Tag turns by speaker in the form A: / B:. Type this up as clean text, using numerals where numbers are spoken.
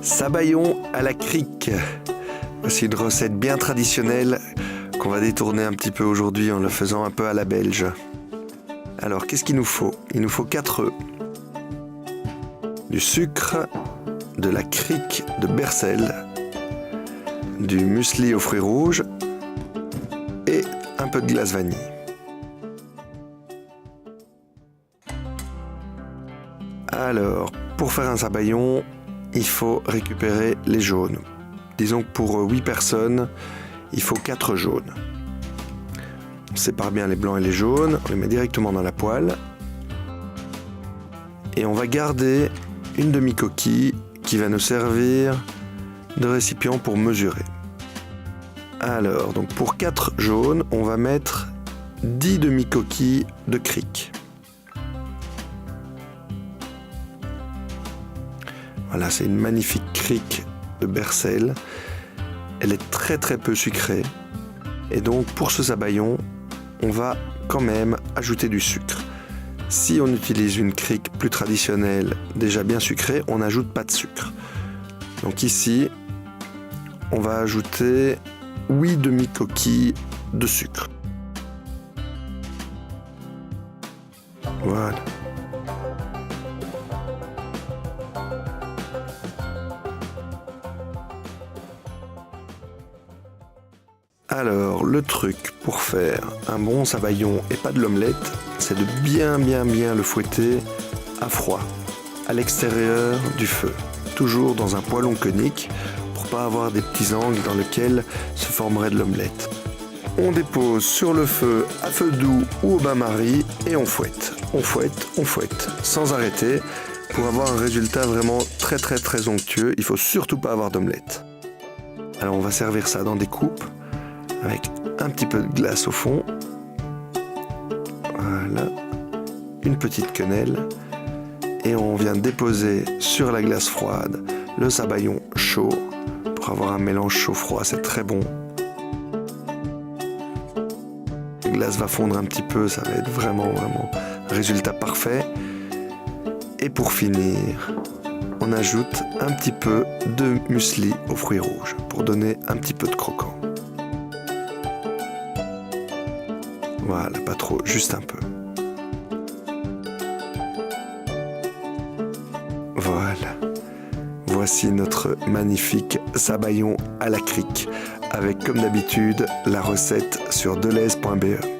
A: Sabayon à la crique. Voici une recette bien traditionnelle qu'on va détourner un petit peu aujourd'hui en le faisant un peu à la belge. Alors, qu'est-ce qu'il nous faut? Il nous faut 4 œufs, du sucre, de la crique de Bercel, du muesli aux fruits rouges et un peu de glace vanille. Alors, pour faire un sabayon, il faut récupérer les jaunes. Disons que pour 8 personnes, il faut 4 jaunes. On sépare bien les blancs et les jaunes, on les met directement dans la poêle. Et on va garder une demi-coquille qui va nous servir de récipient pour mesurer. Alors, donc pour 4 jaunes, on va mettre 10 demi-coquilles de crique. Voilà, c'est une magnifique crique de Bercel. Elle est très peu sucrée. Et donc pour ce sabayon, on va quand même ajouter du sucre. Si on utilise une crique plus traditionnelle, déjà bien sucrée, on n'ajoute pas de sucre. Donc ici, on va ajouter 8 demi-coquilles de sucre. Voilà. Alors, le truc pour faire un bon sabayon et pas de l'omelette, c'est de bien le fouetter à froid, à l'extérieur du feu, toujours dans un poêlon conique pour pas avoir des petits angles dans lesquels se formerait de l'omelette. On dépose sur le feu à feu doux ou au bain-marie et on fouette, sans arrêter pour avoir un résultat vraiment très onctueux. Il faut surtout pas avoir d'omelette. Alors on va servir ça dans des coupes avec un petit peu de glace au fond. Voilà, une petite quenelle. Et on vient déposer sur la glace froide le sabayon chaud pour avoir un mélange chaud-froid, c'est très bon. La glace va fondre un petit peu, ça va être vraiment résultat parfait. Et pour finir, on ajoute un petit peu de muesli aux fruits rouges pour donner un petit peu de croquant. Voilà, pas trop, juste un peu. Voilà. Voici notre magnifique sabayon à la crique, avec comme d'habitude la recette sur delhaize.be.